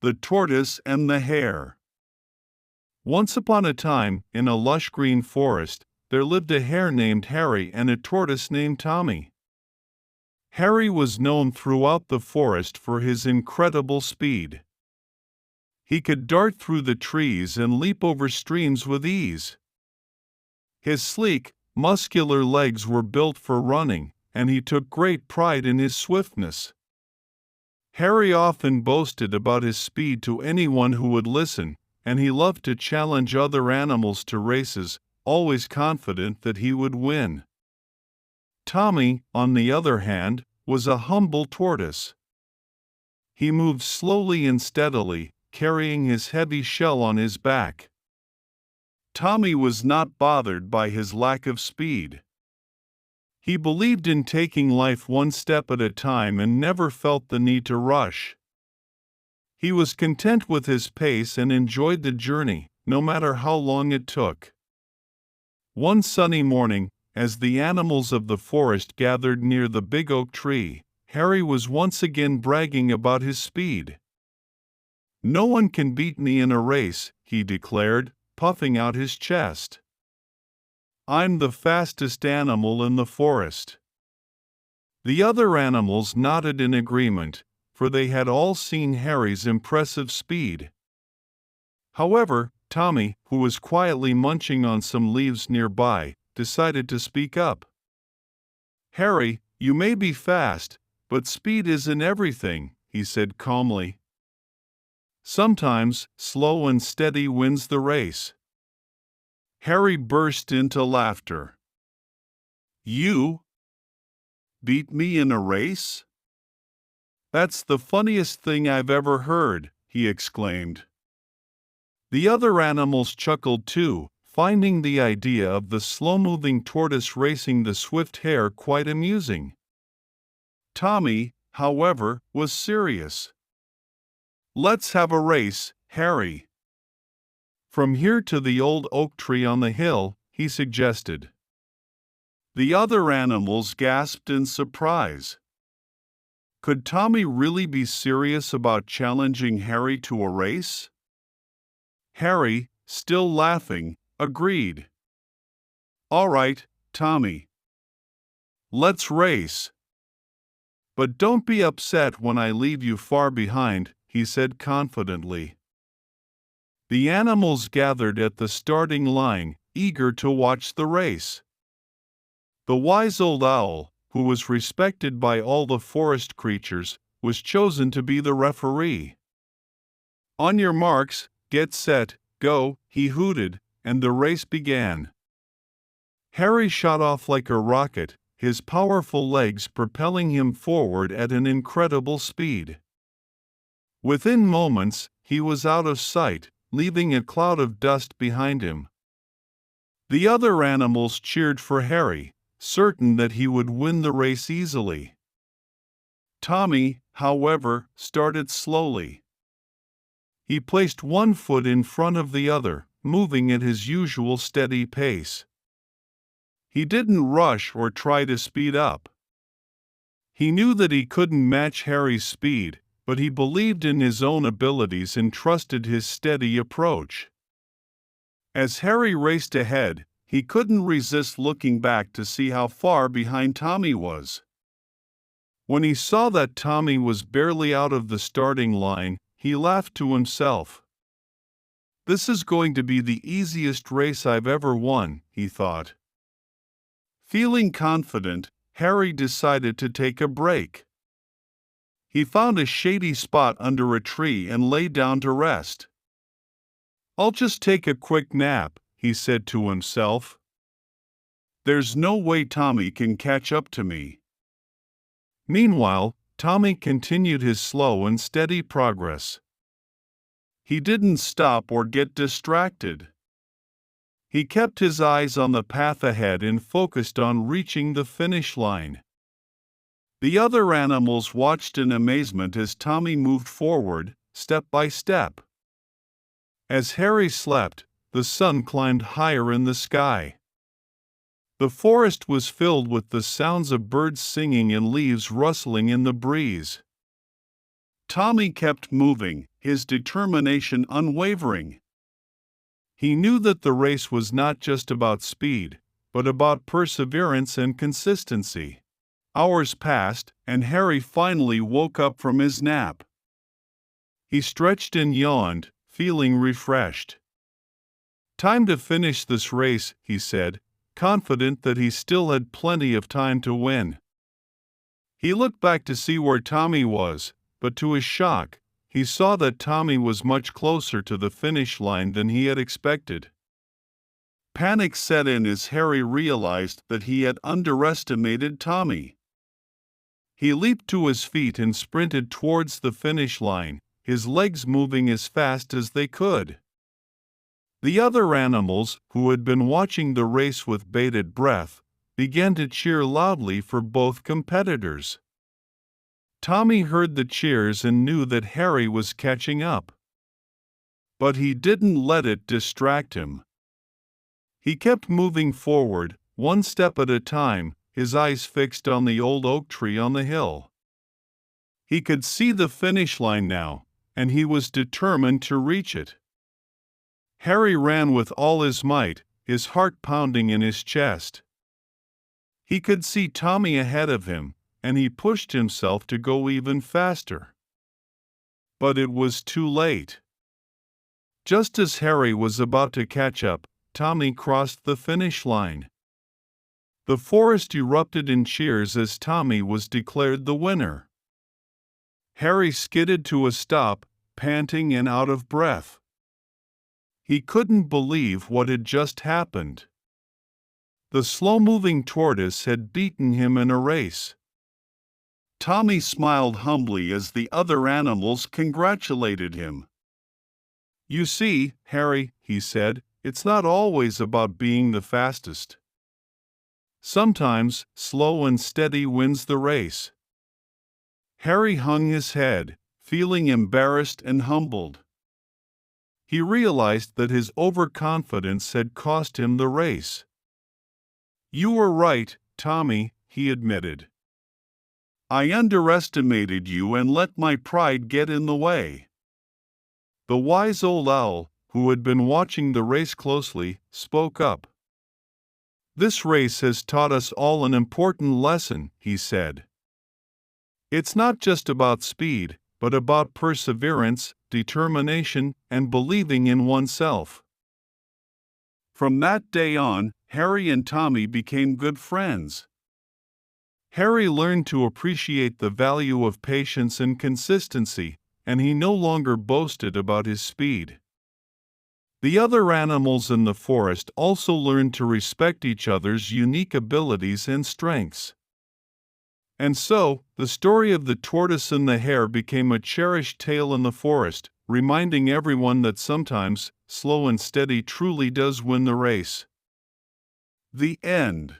The Tortoise and the Hare. Once upon a time, in a lush green forest, there lived a hare named Harry and a tortoise named Tommy. Harry was known throughout the forest for his incredible speed. He could dart through the trees and leap over streams with ease. His sleek, muscular legs were built for running, and he took great pride in his swiftness. Harry often boasted about his speed to anyone who would listen, and he loved to challenge other animals to races, always confident that he would win. Tommy, on the other hand, was a humble tortoise. He moved slowly and steadily, carrying his heavy shell on his back. Tommy was not bothered by his lack of speed. He believed in taking life one step at a time and never felt the need to rush. He was content with his pace and enjoyed the journey, no matter how long it took. One sunny morning, as the animals of the forest gathered near the big oak tree, Harry was once again bragging about his speed. "No one can beat me in a race," he declared, puffing out his chest. "I'm the fastest animal in the forest." The other animals nodded in agreement, for they had all seen Harry's impressive speed. However, Tommy, who was quietly munching on some leaves nearby, decided to speak up. "Harry, you may be fast, but speed isn't everything," he said calmly. "Sometimes, slow and steady wins the race." Harry burst into laughter. "You beat me in a race? That's the funniest thing I've ever heard," he exclaimed. The other animals chuckled too, finding the idea of the slow-moving tortoise racing the swift hare quite amusing. Tommy, however, was serious. "Let's have a race, Harry. From here to the old oak tree on the hill," he suggested. The other animals gasped in surprise. Could Tommy really be serious about challenging Harry to a race? Harry, still laughing, agreed. "All right, Tommy. Let's race. But don't be upset when I leave you far behind," he said confidently. The animals gathered at the starting line, eager to watch the race. The wise old owl, who was respected by all the forest creatures, was chosen to be the referee. "On your marks, get set, go," he hooted, and the race began. Harry shot off like a rocket, his powerful legs propelling him forward at an incredible speed. Within moments, he was out of sight, leaving a cloud of dust behind him. The other animals cheered for Harry, certain that he would win the race easily. Tommy, however, started slowly. He placed one foot in front of the other, moving at his usual steady pace. He didn't rush or try to speed up. He knew that he couldn't match Harry's speed, but he believed in his own abilities and trusted his steady approach. As Harry raced ahead, he couldn't resist looking back to see how far behind Tommy was. When he saw that Tommy was barely out of the starting line, he laughed to himself. "This is going to be the easiest race I've ever won," he thought. Feeling confident, Harry decided to take a break. He found a shady spot under a tree and lay down to rest. "I'll just take a quick nap," he said to himself. "There's no way Tommy can catch up to me." Meanwhile, Tommy continued his slow and steady progress. He didn't stop or get distracted. He kept his eyes on the path ahead and focused on reaching the finish line. The other animals watched in amazement as Tommy moved forward, step by step. As Harry slept, the sun climbed higher in the sky. The forest was filled with the sounds of birds singing and leaves rustling in the breeze. Tommy kept moving, his determination unwavering. He knew that the race was not just about speed, but about perseverance and consistency. Hours passed, and Harry finally woke up from his nap. He stretched and yawned, feeling refreshed. "Time to finish this race," he said, confident that he still had plenty of time to win. He looked back to see where Tommy was, but to his shock, he saw that Tommy was much closer to the finish line than he had expected. Panic set in as Harry realized that he had underestimated Tommy. He leaped to his feet and sprinted towards the finish line, his legs moving as fast as they could. The other animals, who had been watching the race with bated breath, began to cheer loudly for both competitors. Tommy heard the cheers and knew that Harry was catching up. But he didn't let it distract him. He kept moving forward, one step at a time, his eyes fixed on the old oak tree on the hill. He could see the finish line now, and he was determined to reach it. Harry ran with all his might, his heart pounding in his chest. He could see Tommy ahead of him, and he pushed himself to go even faster. But it was too late. Just as Harry was about to catch up, Tommy crossed the finish line. The forest erupted in cheers as Tommy was declared the winner. Harry skidded to a stop, panting and out of breath. He couldn't believe what had just happened. The slow-moving tortoise had beaten him in a race. Tommy smiled humbly as the other animals congratulated him. "You see, Harry," he said, "it's not always about being the fastest. Sometimes, slow and steady wins the race." Harry hung his head, feeling embarrassed and humbled. He realized that his overconfidence had cost him the race. "You were right, Tommy," he admitted. "I underestimated you and let my pride get in the way." The wise old owl, who had been watching the race closely, spoke up. "This race has taught us all an important lesson," he said. "It's not just about speed, but about perseverance, determination, and believing in oneself." From that day on, Harry and Tommy became good friends. Harry learned to appreciate the value of patience and consistency, and he no longer boasted about his speed. The other animals in the forest also learned to respect each other's unique abilities and strengths. And so, the story of the tortoise and the hare became a cherished tale in the forest, reminding everyone that sometimes, slow and steady truly does win the race. The end.